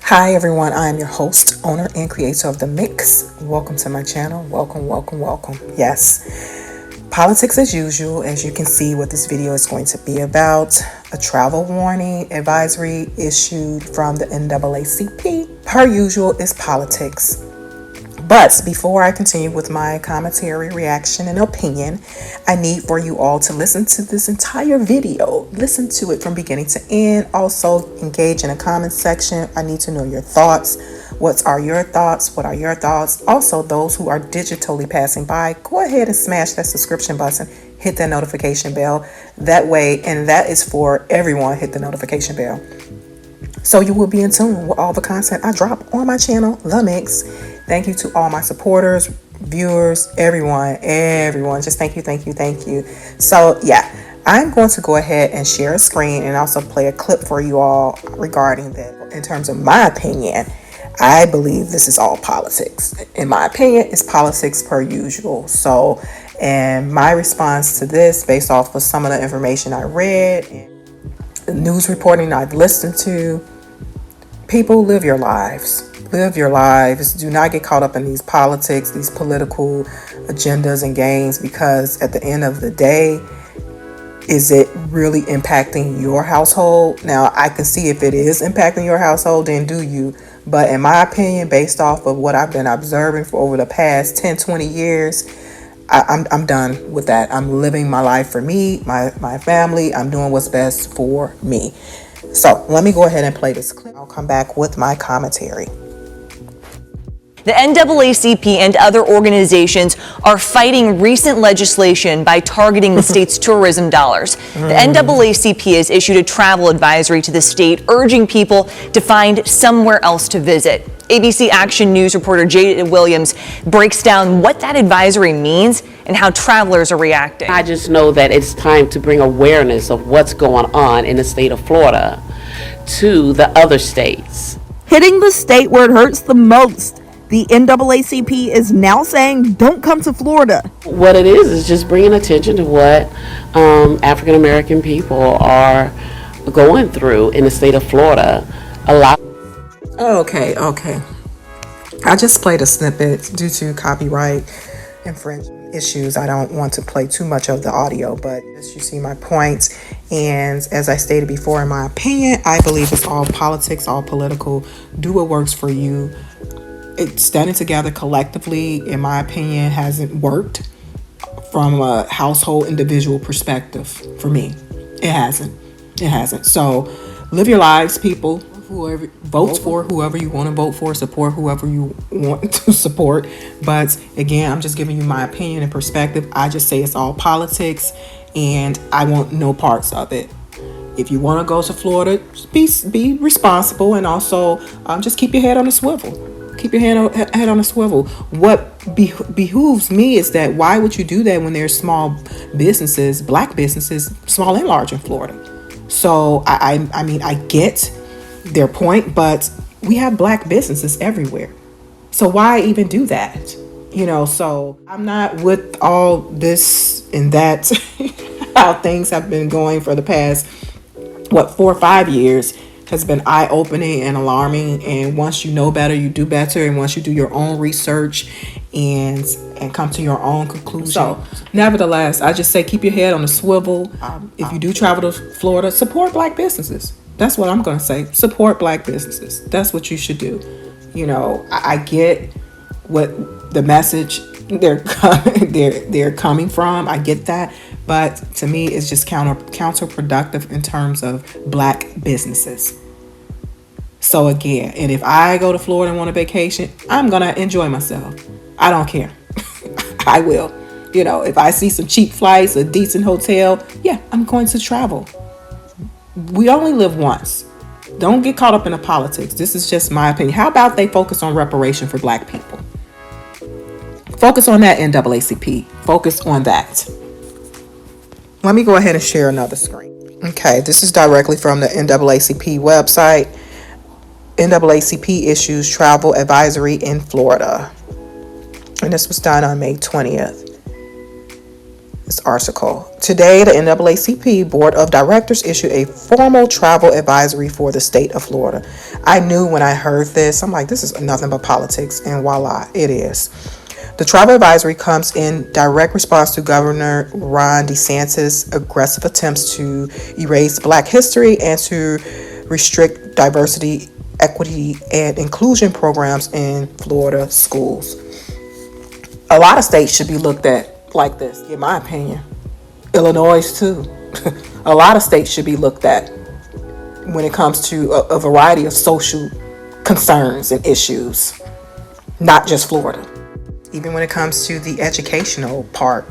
Hi everyone, I am your host, owner, and creator of The Mix. Welcome to my channel. Welcome. Yes, politics as usual. As you can see what this video is going to be about, a travel warning advisory issued from the NAACP. Per usual is politics. But before I continue with my commentary, reaction, and opinion, I need for you all to listen to this entire video. Listen to it from beginning to end. Also, engage in a comment section. I need to know your thoughts. What are your thoughts? What are your thoughts? Also, those who are digitally passing by, go ahead and smash that subscription button. Hit that notification bell. That way, and that is for everyone, hit the notification bell. So you will be in tune with all the content I drop on my channel, The Mix. Thank you to all my supporters, viewers, everyone. Just thank you. So yeah, I'm going to go ahead and share a screen and also play a clip for you all regarding that. In terms of my opinion, I believe this is all politics. In my opinion, it's politics per usual. So, and my response to this, based off of some of the information I read and the news reporting I've listened to, people, live your lives. Live your lives. Do not get caught up in these politics, these political agendas and games, because at the end of the day, is it really impacting your household? Now, I can see if it is impacting your household, then do you. But in my opinion, based off of what I've been observing for over the past 10, 20 years, I'm done with that. I'm living my life for me, my family. I'm doing what's best for me. So let me go ahead and play this clip. I'll come back with my commentary. The NAACP and other organizations are fighting recent legislation by targeting the state's tourism dollars. The NAACP has issued a travel advisory to the state, urging people to find somewhere else to visit. ABC Action News reporter Jada Williams breaks down what that advisory means and how travelers are reacting. I just know that it's time to bring awareness of what's going on in the state of Florida to the other states. Hitting the state where it hurts the most. The NAACP is now saying don't come to Florida. What it is just bringing attention to what African American people are going through in the state of Florida. Okay. I just played a snippet due to copyright infringement issues. I don't want to play too much of the audio, but as you see my points, and as I stated before, in my opinion, I believe it's all politics, all political. Do what works for you. It's standing together collectively, in my opinion, hasn't worked from a household individual perspective for me. It hasn't. So live your lives, people. Whoever votes for whoever you want to vote for, support whoever you want to support. But again, I'm just giving you my opinion and perspective. I just say it's all politics, and I want no parts of it. If you want to go to Florida, be responsible, and also just keep your head on a swivel. Keep your head on a swivel. What behooves me is that why would you do that when there's small businesses, black businesses, small and large in Florida? So I mean, I get their point, but we have black businesses everywhere. So why even do that? So I'm not with all this and that, how things have been going for the past, 4 or 5 years. Has been eye-opening and alarming, and once you know better, you do better, and once you do your own research and come to your own conclusion. So nevertheless, I just say keep your head on a swivel. If you do travel to Florida, support black businesses. That's what I'm going to say. Support black businesses. That's what you should do. I get what the message they're coming from. I get that. But to me, it's just counterproductive in terms of black businesses. So again, and if I go to Florida and want a vacation, I'm going to enjoy myself. I don't care. I will. If I see some cheap flights, a decent hotel, yeah, I'm going to travel. We only live once. Don't get caught up in the politics. This is just my opinion. How about they focus on reparation for black people? Focus on that, NAACP. Focus on that. Let me go ahead and share another screen. Okay, this is directly from the NAACP website. NAACP issues travel advisory in Florida. And this was done on May 20th. This article. Today, the NAACP Board of Directors issued a formal travel advisory for the state of Florida. I knew when I heard this, I'm like, this is nothing but politics, and voila, it is. The travel advisory comes in direct response to Governor Ron DeSantis' aggressive attempts to erase Black history and to restrict diversity, equity, and inclusion programs in Florida schools. A lot of states should be looked at like this, in my opinion. Illinois, too. A lot of states should be looked at when it comes to a variety of social concerns and issues, not just Florida. Even when it comes to the educational part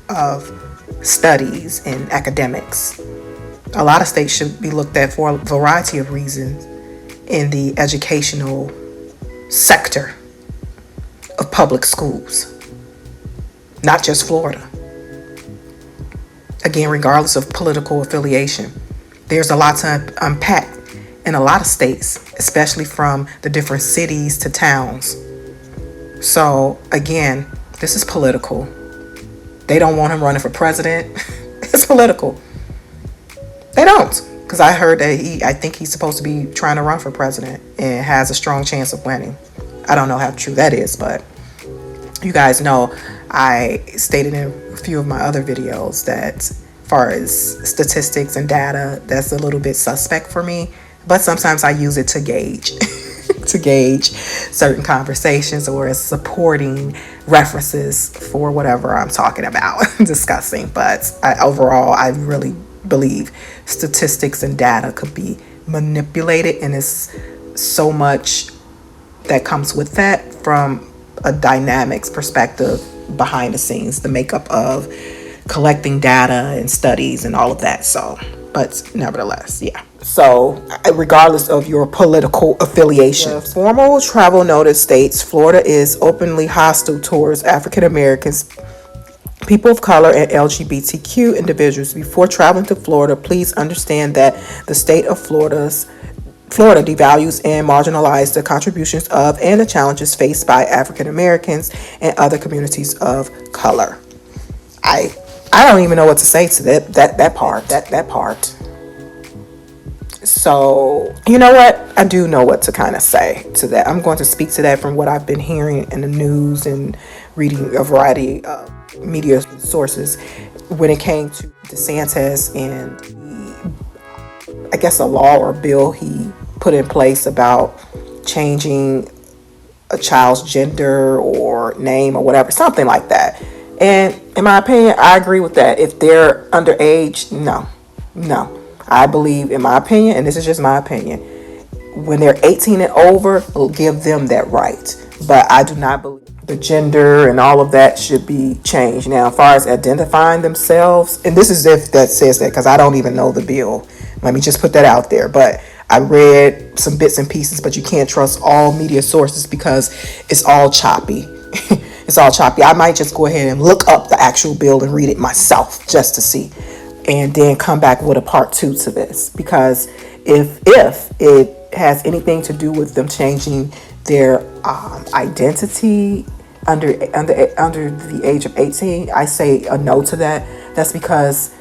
of studies and academics, a lot of states should be looked at for a variety of reasons in the educational sector of public schools, not just Florida. Again, regardless of political affiliation, there's a lot to unpack in a lot of states, especially from the different cities to towns. So again, this is political. They don't want him running for president. It's political. They don't, because I heard that I think he's supposed to be trying to run for president and has a strong chance of winning. I don't know how true that is, but you guys know I stated in a few of my other videos that as far as statistics and data, that's a little bit suspect for me, but sometimes I use it to gauge to gauge certain conversations or as supporting references for whatever I'm talking about discussing. But overall, I really believe statistics and data could be manipulated, and it's so much that comes with that from a dynamics perspective behind the scenes, the makeup of collecting data and studies and all of that. So, but nevertheless, yeah. So, regardless of your political affiliation, the formal travel notice states Florida is openly hostile towards African Americans, people of color, and LGBTQ individuals. Before traveling to Florida, please understand that the state of Florida devalues and marginalizes the contributions of and the challenges faced by African Americans and other communities of color. I don't even know what to say to that part. So, you know what? I do know what to kind of say to that. I'm going to speak to that from what I've been hearing in the news and reading a variety of media sources when it came to DeSantis and I guess a law or bill he put in place about changing a child's gender or name or whatever, something like that. And in my opinion, I agree with that. If they're underage, no. I believe, in my opinion, and this is just my opinion, when they're 18 and over, we'll give them that right. But I do not believe the gender and all of that should be changed. Now, as far as identifying themselves, and this is if that says that, because I don't even know the bill. Let me just put that out there. But I read some bits and pieces, but you can't trust all media sources because it's all choppy. It's all choppy. I might just go ahead and look up the actual bill and read it myself just to see, and then come back with a part 2 to this. Because if it has anything to do with them changing their identity under the age of 18, I say a no to that. That's because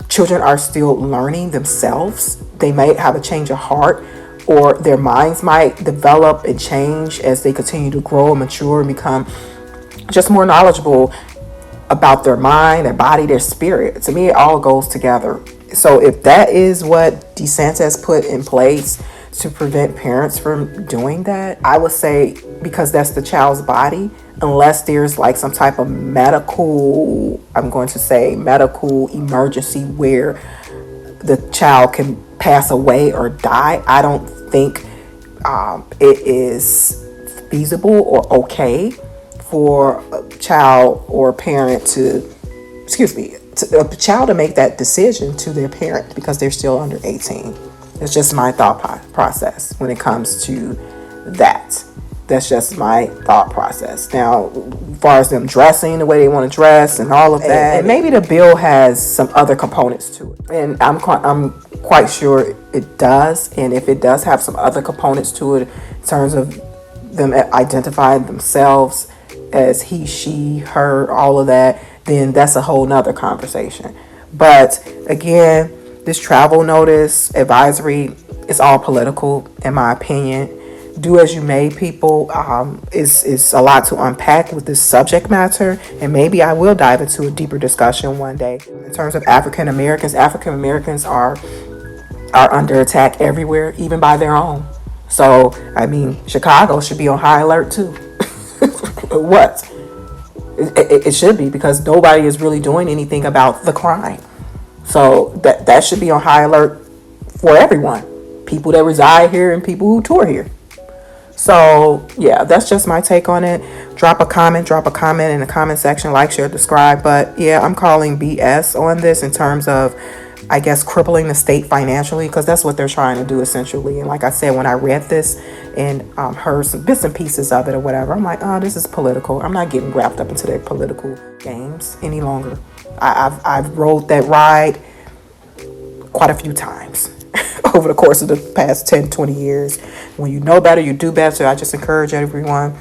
children are still learning themselves. They may have a change of heart, or their minds might develop and change as they continue to grow and mature and become just more knowledgeable about their mind, their body, their spirit. To me, it all goes together. So if that is what DeSantis put in place to prevent parents from doing that, I would say, because that's the child's body, unless there's like some type of medical emergency where the child can pass away or die, I don't think it is feasible or okay for a child or a parent to make that decision to their parent because they're still under 18. It's just my thought process when it comes to that. That's just my thought process. Now, as far as them dressing the way they want to dress and all of that, and maybe the bill has some other components to it, and I'm quite sure it does. And if it does have some other components to it in terms of them identifying themselves as he, she, her, all of that, then that's a whole nother conversation. But again, this travel notice advisory is all political, in my opinion. Do as you may, people. It's a lot to unpack with this subject matter, and maybe I will dive into a deeper discussion one day. In terms of African Americans are under attack everywhere, even by their own. So, I mean, Chicago should be on high alert too. What? It should be, because nobody is really doing anything about the crime. So that should be on high alert for everyone. People that reside here and people who tour here. So yeah, that's just my take on it. Drop a comment in the comment section, like, share, subscribe. But yeah, I'm calling BS on this in terms of, I guess, crippling the state financially, because that's what they're trying to do essentially. And like I said, when I read this and heard some bits and pieces of it or whatever, I'm like, oh, this is political. I'm not getting wrapped up into their political games any longer. I've rode that ride quite a few times over the course of the past 10, 20 years. When you know better, you do better. I just encourage everyone,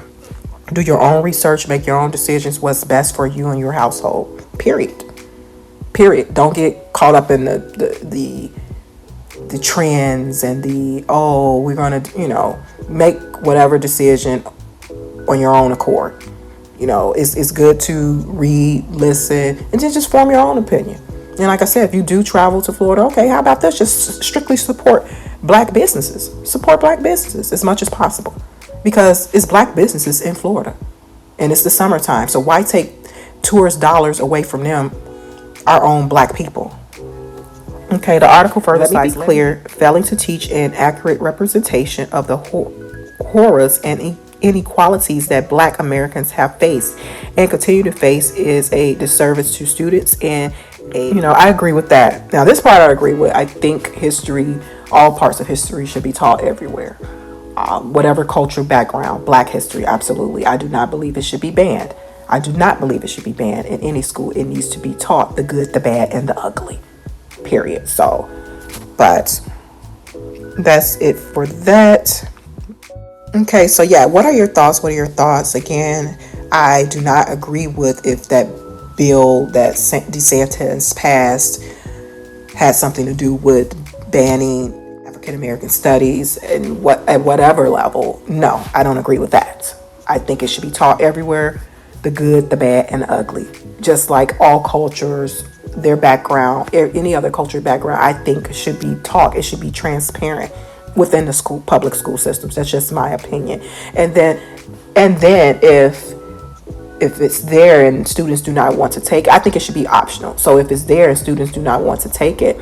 do your own research, make your own decisions, what's best for you and your household, period. Don't get caught up in the trends and we're going to, make whatever decision on your own accord. It's good to read, listen, and then just form your own opinion. And like I said, if you do travel to Florida, okay, how about this? Just strictly support black businesses. Support black businesses as much as possible, because it's black businesses in Florida and it's the summertime. So why take tourist dollars away from them, our own black people? Okay, the article further cites clear, failing to teach an accurate representation of the horrors and inequalities that black Americans have faced and continue to face is a disservice to students and I agree with that. Now, this part I agree with. I think history, all parts of history should be taught everywhere. Whatever cultural background, black history, absolutely. I do not believe it should be banned. I do not believe it should be banned in any school. It needs to be taught, the good, the bad, and the ugly, period. So, but that's it for that. Okay, so yeah, what are your thoughts? Again, I do not agree with if that bill that DeSantis passed had something to do with banning African American studies and at whatever level. No, I don't agree with that. I think it should be taught everywhere, the good, the bad, and the ugly. Just like all cultures, their background, any other culture background, I think should be taught. It should be transparent within the public school systems. That's just my opinion. And then if it's there and students do not want to take it, I think it should be optional. So if it's there and students do not want to take it,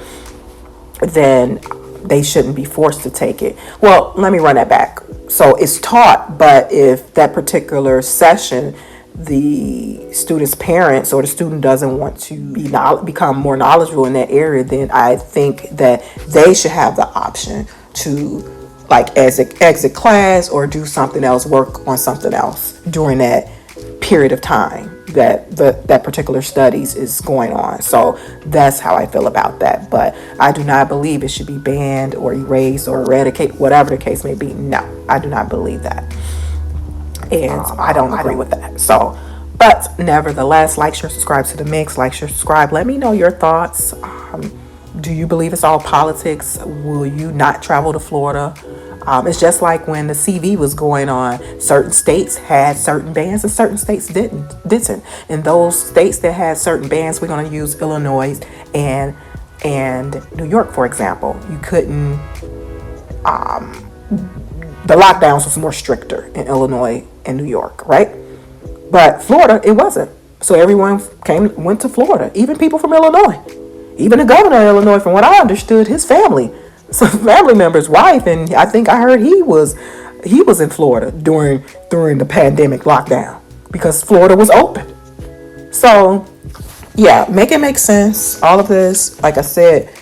then they shouldn't be forced to take it. Well, let me run that back. So it's taught, but if that particular session, the student's parents or the student doesn't want to become more knowledgeable in that area, then I think that they should have the option to exit class or do something else, work on something else during that period of time that that particular studies is going on. So that's how I feel about that. But I do not believe it should be banned or erased or eradicated, whatever the case may be. No, I do not believe that. And I don't agree with that. So, but nevertheless, like, share, subscribe to the mix. Like, share, subscribe. Let me know your thoughts. Do you believe it's all politics? Will you not travel to Florida? It's just like when the CV was going on, certain states had certain bans and certain states didn't. And those states that had certain bans, we're going to use Illinois and New York, for example. You couldn't, the lockdowns was more stricter in Illinois and New York, right? But Florida, it wasn't. So everyone went to Florida, even people from Illinois. Even the governor of Illinois, from what I understood, his family, some family member's wife, and I think I heard he was in Florida during the pandemic lockdown because Florida was open. So yeah, make it make sense. All of this, like I said,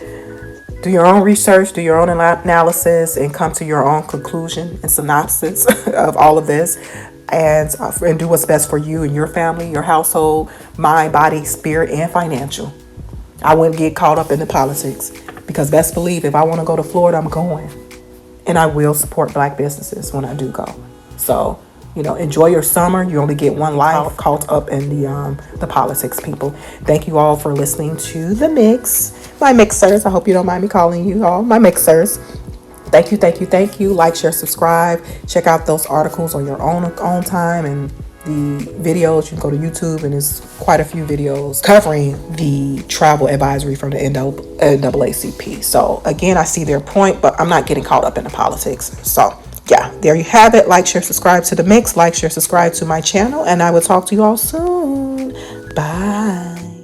do your own research, do your own analysis, and come to your own conclusion and synopsis of all of this, and do what's best for you and your family, your household, mind, body, spirit, and financial. I wouldn't get caught up in the politics, because best believe if I want to go to Florida, I'm going. And I will support black businesses when I do go. So enjoy your summer. You only get one life. Caught up in the politics, people. Thank you all for listening to The Mix. My mixers. I hope you don't mind me calling you all my mixers. Thank you, thank you, thank you. Like, share, subscribe. Check out those articles on your own time, and the videos. You can go to YouTube, and there's quite a few videos covering the travel advisory from the NAACP. So again, I see their point, but I'm not getting caught up in the politics. So yeah, there you have it. Like, share, subscribe to The Mix. Like, share, subscribe to my channel, and I will talk to you all soon. Bye.